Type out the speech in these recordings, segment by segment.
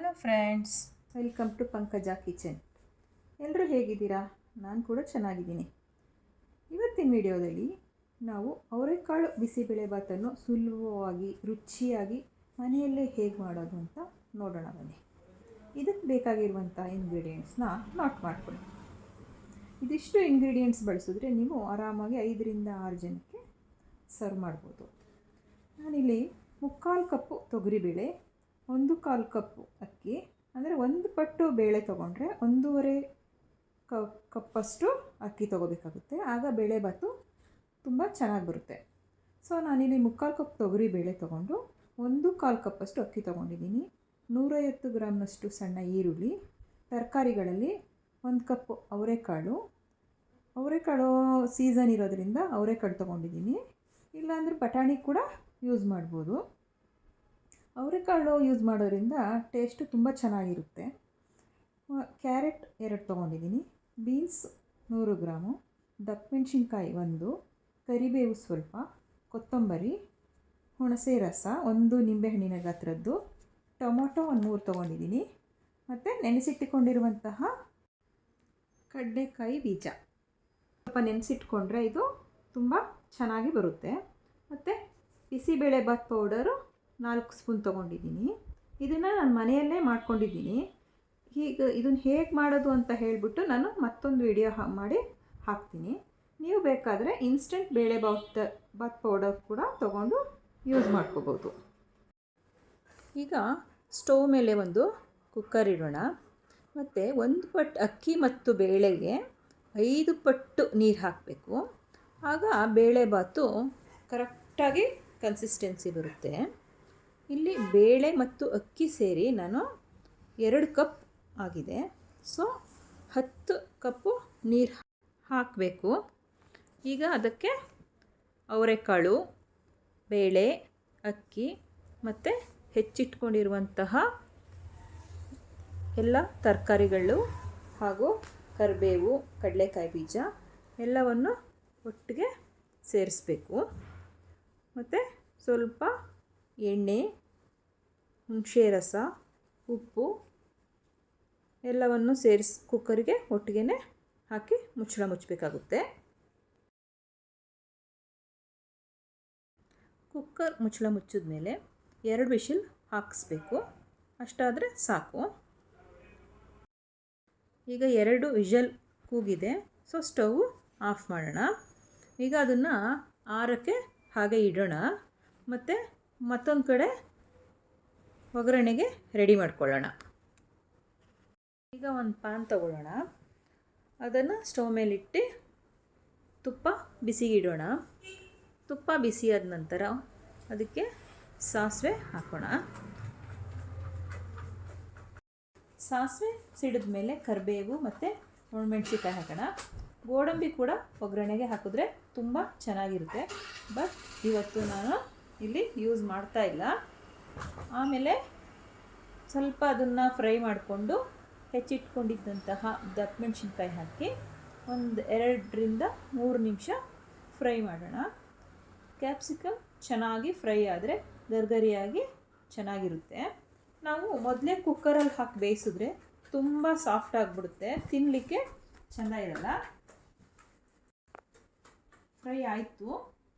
Hello friends, welcome to Pankaja kitchen. ಎಲ್ಲರೂ ಹೇಗಿದ್ದೀರಾ? ನಾನು ಕೂಡ ಚೆನ್ನಾಗಿದ್ದೀನಿ. ಇವತ್ತಿನ ವಿಡಿಯೋದಲ್ಲಿ ನಾವು ಅವರೆಕಾಳು ಬಿಸಿಬೇಳೆಬಾತನ್ನು ಸುಲಭವಾಗಿ ರುಚಿಯಾಗಿ ಮನೆಯಲ್ಲೇ ಹೇಗೆ ಮಾಡೋದು ಅಂತ ನೋಡೋಣ ಬನ್ನಿ. ಇದಕ್ಕೆ ಬೇಕಾಗಿರುವಂಥ ಇಂಗ್ರೀಡಿಯೆಂಟ್ಸ್ನ ನೋಟ್ ಮಾಡ್ಕೊಳ್ಳಿ. ಇದಿಷ್ಟು ಇಂಗ್ರೀಡಿಯೆಂಟ್ಸ್ ಬಳಸಿದ್ರೆ ನೀವು ಆರಾಮಾಗಿ 5-6 ಜನಕ್ಕೆ ಸರ್ವ್ ಮಾಡ್ಬೋದು. ನಾನಿಲ್ಲಿ 3/4 ಕಪ್ಪು ತೊಗರಿಬೇಳೆ, 1/4 ಕಪ್ಪು ಅಕ್ಕಿ, ಅಂದರೆ 1 ಪಟ್ಟು ಬೇಳೆ ತೊಗೊಂಡ್ರೆ 1.5 ಕಪ್ಪಷ್ಟು ಅಕ್ಕಿ ತೊಗೋಬೇಕಾಗುತ್ತೆ. ಆಗ ಬೇಳೆಬಾತು ತುಂಬ ಚೆನ್ನಾಗಿ ಬರುತ್ತೆ. ಸೊ ನಾನಿಲ್ಲಿ 3/4 ಕಪ್ ತೊಗರಿಬೇಳೆ ತೊಗೊಂಡು 1/4 ಕಪ್ಪಷ್ಟು ಅಕ್ಕಿ ತೊಗೊಂಡಿದ್ದೀನಿ. 150 ಗ್ರಾಮ್ನಷ್ಟು ಸಣ್ಣ ಈರುಳ್ಳಿ, ತರಕಾರಿಗಳಲ್ಲಿ 1 ಕಪ್ಪು ಅವರೆಕಾಳು ಸೀಸನ್ ಇರೋದ್ರಿಂದ ಅವರೆಕಾಳು ತೊಗೊಂಡಿದ್ದೀನಿ. ಇಲ್ಲಾಂದರೆ ಬಟಾಣಿ ಕೂಡ ಯೂಸ್ ಮಾಡ್ಬೋದು. ಅವರೆಕಾಳು ಯೂಸ್ ಮಾಡೋದ್ರಿಂದ ಟೇಸ್ಟು ತುಂಬ ಚೆನ್ನಾಗಿರುತ್ತೆ. ಕ್ಯಾರೆಟ್ 2 ತೊಗೊಂಡಿದ್ದೀನಿ, ಬೀನ್ಸ್ 100 ಗ್ರಾಮು, ದಪ್ಪಮೆಣಸಿನ್ಕಾಯಿ 1, ಕರಿಬೇವು ಸ್ವಲ್ಪ, ಕೊತ್ತಂಬರಿ, ಹುಣಸೆ ರಸ 1 ನಿಂಬೆಹಣ್ಣಿನ ಗಾತ್ರದ್ದು, ಟೊಮೊಟೊ 3 ತೊಗೊಂಡಿದ್ದೀನಿ, ಮತ್ತು ನೆನೆಸಿಟ್ಟುಕೊಂಡಿರುವಂತಹ ಕಡಲೆಕಾಯಿ ಬೀಜ ಸ್ವಲ್ಪ ನೆನೆಸಿಟ್ಕೊಂಡ್ರೆ ಇದು ತುಂಬ ಚೆನ್ನಾಗಿ ಬರುತ್ತೆ. ಮತ್ತು ಬಿಸಿಬೇಳೆಬಾತ್ ಪೌಡರು 4 ಸ್ಪೂನ್ ತೊಗೊಂಡಿದ್ದೀನಿ. ಇದನ್ನು ನಾನು ಮನೆಯಲ್ಲೇ ಮಾಡ್ಕೊಂಡಿದ್ದೀನಿ. ಇದನ್ನು ಹೇಗೆ ಮಾಡೋದು ಅಂತ ಹೇಳಿಬಿಟ್ಟು ನಾನು ಮತ್ತೊಂದು ವಿಡಿಯೋ ಮಾಡಿ ಹಾಕ್ತೀನಿ. ನೀವು ಬೇಕಾದರೆ ಇನ್ಸ್ಟೆಂಟ್ ಬಾತ್ ಪೌಡರ್ ಕೂಡ ತೊಗೊಂಡು ಯೂಸ್ ಮಾಡ್ಕೋಬೋದು. ಈಗ ಸ್ಟವ್ ಮೇಲೆ ಒಂದು ಕುಕ್ಕರ್ ಇಡೋಣ. ಮತ್ತು 1 ಪಟ್ಟು ಅಕ್ಕಿ ಮತ್ತು ಬೇಳೆಗೆ 5 ಪಟ್ಟು ನೀರು ಹಾಕಬೇಕು. ಆಗ ಬೇಳೆಬಾತು ಕರೆಕ್ಟಾಗಿ ಕನ್ಸಿಸ್ಟೆನ್ಸಿ ಬರುತ್ತೆ. ಇಲ್ಲಿ ಬೇಳೆ ಮತ್ತು ಅಕ್ಕಿ ಸೇರಿ ನಾನು 2 ಕಪ್ ಆಗಿದೆ. ಸೊ 10 ಕಪ್ಪು ನೀರು ಹಾಕಬೇಕು. ಈಗ ಅದಕ್ಕೆ ಅವರೆಕಾಳು, ಬೇಳೆ, ಅಕ್ಕಿ ಮತ್ತು ಹೆಚ್ಚಿಟ್ಕೊಂಡಿರುವಂತಹ ಎಲ್ಲ ತರಕಾರಿಗಳು ಹಾಗೂ ಕರಿಬೇವು, ಕಡಲೆಕಾಯಿ ಬೀಜ ಎಲ್ಲವನ್ನು ಒಟ್ಟಿಗೆ ಸೇರಿಸಬೇಕು. ಮತ್ತು ಸ್ವಲ್ಪ ಎಣ್ಣೆ, ಹುಣಸೆ ರಸ, ಉಪ್ಪು ಎಲ್ಲವನ್ನು ಕುಕ್ಕರಿಗೆ ಒಟ್ಟಿಗೆ ಹಾಕಿ ಮುಚ್ಚಬೇಕಾಗುತ್ತೆ. ಕುಕ್ಕರ್ ಮುಚ್ಚಿದ ಮೇಲೆ 2 ವಿಷಲ್ ಹಾಕಿಸ್ಬೇಕು. ಅಷ್ಟಾದರೆ ಸಾಕು. ಈಗ 2 ವಿಷಲ್ ಕೂಗಿದೆ. ಸೊ ಸ್ಟವ್ ಆಫ್ ಮಾಡೋಣ. ಈಗ ಅದನ್ನು ಆರಕ್ಕೆ ಹಾಗೆ ಇಡೋಣ. ಮತ್ತು ಮತ್ತೊಂದು ಕಡೆ ಒಗ್ಗರಣೆಗೆ ರೆಡಿ ಮಾಡ್ಕೊಳ್ಳೋಣ. ಈಗ ಒಂದು ಪ್ಯಾನ್ ತಗೊಳ್ಳೋಣ. ಅದನ್ನು ಸ್ಟವ್ ಮೇಲಿಟ್ಟು ತುಪ್ಪ ಬಿಸಿಗಿಡೋಣ. ತುಪ್ಪ ಬಿಸಿಯಾದ ನಂತರ ಅದಕ್ಕೆ ಸಾಸಿವೆ ಹಾಕೋಣ. ಸಾಸಿವೆ ಸಿಡಿದ ಮೇಲೆ ಕರಿಬೇವು ಮತ್ತು ಒಣಮೆಣಸಿನ್ಕಾಯಿ ಹಾಕೋಣ. ಗೋಡಂಬಿ ಕೂಡ ಒಗ್ಗರಣೆಗೆ ಹಾಕಿದ್ರೆ ತುಂಬ ಚೆನ್ನಾಗಿರುತ್ತೆ. ಬಟ್ ಇವತ್ತು ನಾನು ಇಲ್ಲಿ ಯೂಸ್ ಮಾಡ್ತಾ ಇಲ್ಲ. ಆಮೇಲೆ ಸ್ವಲ್ಪ ಅದನ್ನು ಫ್ರೈ ಮಾಡಿಕೊಂಡು ಹೆಚ್ಚಿಟ್ಕೊಂಡಿದ್ದಂತಹ ದಪ್ಪಮೆಣಸಿನ್ಕಾಯಿ ಹಾಕಿ 2-3 ನಿಮಿಷ ಫ್ರೈ ಮಾಡೋಣ. ಕ್ಯಾಪ್ಸಿಕಮ್ ಚೆನ್ನಾಗಿ ಫ್ರೈ ಆದರೆ ಗರ್ಗರಿಯಾಗಿ ಚೆನ್ನಾಗಿರುತ್ತೆ. ನಾವು ಮೊದಲೇ ಕುಕ್ಕರಲ್ಲಿ ಹಾಕಿ ಬೇಯಿಸಿದ್ರೆ ತುಂಬ ಸಾಫ್ಟ್ ಆಗಿಬಿಡುತ್ತೆ, ತಿನ್ನಲಿಕ್ಕೆ ಚೆಂದ ಇರಲ್ಲ. ಫ್ರೈ ಆಯಿತು.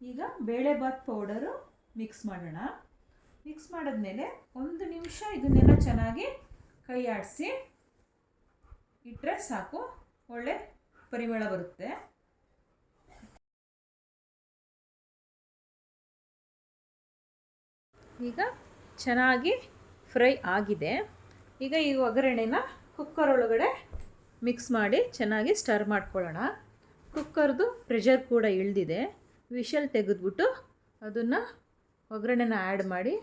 ಈಗ ಬೇಳೆಬಾತ್ ಪೌಡರು ಮಿಕ್ಸ್ ಮಾಡೋಣ. ಮಿಕ್ಸ್ ಮಾಡಿದ್ಮೇಲೆ 1 ನಿಮಿಷ ಇದನ್ನೆಲ್ಲ ಚೆನ್ನಾಗಿ ಕೈ ಆಡಿಸಿ ಇಟ್ಟರೆ ಸಾಕು, ಒಳ್ಳೆ ಪರಿಮಳ ಬರುತ್ತೆ. ಈಗ ಚೆನ್ನಾಗಿ ಫ್ರೈ ಆಗಿದೆ. ಈಗ ಈ ಒಗ್ಗರಣೆನ ಕುಕ್ಕರ್ ಒಳಗಡೆ ಮಿಕ್ಸ್ ಮಾಡಿ ಚೆನ್ನಾಗಿ ಸ್ಟರ್ ಮಾಡ್ಕೊಳ್ಳೋಣ. ಕುಕ್ಕರ್ದು ಪ್ರೆಷರ್ ಕೂಡ ಇಳಿದಿದೆ. ವಿಷಲ್ ತೆಗೆದ್ಬಿಟ್ಟು ಅದನ್ನು ಒಗ್ಗರಣೆನ ಆ್ಯಡ್ ಮಾಡಿ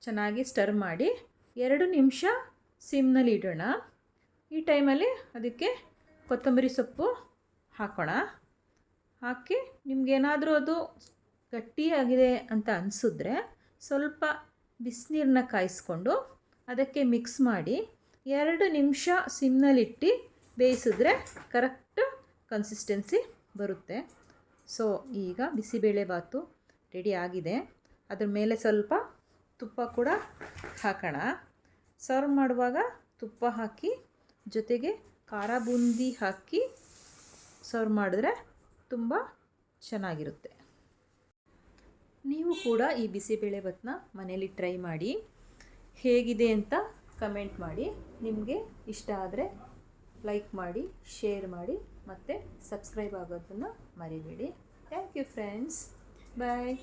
ಚೆನ್ನಾಗಿ ಸ್ಟರ್ ಮಾಡಿ 2 ನಿಮಿಷ ಸಿಮ್ನಲ್ಲಿ ಇಡೋಣ. ಈ ಟೈಮಲ್ಲಿ ಅದಕ್ಕೆ ಕೊತ್ತಂಬರಿ ಸೊಪ್ಪು ಹಾಕೋಣ. ಹಾಕಿ ನಿಮಗೇನಾದರೂ ಅದು ಗಟ್ಟಿಯಾಗಿದೆ ಅಂತ ಅನಿಸಿದ್ರೆ ಸ್ವಲ್ಪ ಬಿಸಿನೀರನ್ನ ಕಾಯಿಸ್ಕೊಂಡು ಅದಕ್ಕೆ ಮಿಕ್ಸ್ ಮಾಡಿ 2 ನಿಮಿಷ ಸಿಮ್ನಲ್ಲಿಟ್ಟು ಬೇಯಿಸಿದ್ರೆ ಕರೆಕ್ಟ್ ಕನ್ಸಿಸ್ಟೆನ್ಸಿ ಬರುತ್ತೆ. ಸೊ ಈಗ ಬಿಸಿಬೇಳೆಬಾತು ರೆಡಿ ಆಗಿದೆ. ಅದ್ರ ಮೇಲೆ ಸ್ವಲ್ಪ ತುಪ್ಪ ಕೂಡ ಹಾಕೋಣ. ಸರ್ವ್ ಮಾಡುವಾಗ ತುಪ್ಪ ಹಾಕಿ ಜೊತೆಗೆ ಖಾರ ಬೂಂದಿ ಹಾಕಿ ಸರ್ವ್ ಮಾಡಿದ್ರೆ ತುಂಬ ಚೆನ್ನಾಗಿರುತ್ತೆ. ನೀವು ಕೂಡ ಈ ಬಿಸಿಬೇಳೆಭಾತನ್ನ ಮನೇಲಿ ಟ್ರೈ ಮಾಡಿ, ಹೇಗಿದೆ ಅಂತ ಕಮೆಂಟ್ ಮಾಡಿ. ನಿಮಗೆ ಇಷ್ಟ ಆದರೆ ಲೈಕ್ ಮಾಡಿ, ಶೇರ್ ಮಾಡಿ ಮತ್ತು ಸಬ್ಸ್ಕ್ರೈಬ್ ಆಗೋದನ್ನು ಮರಿಬೇಡಿ. Thank you friends. ಬಾಯ್.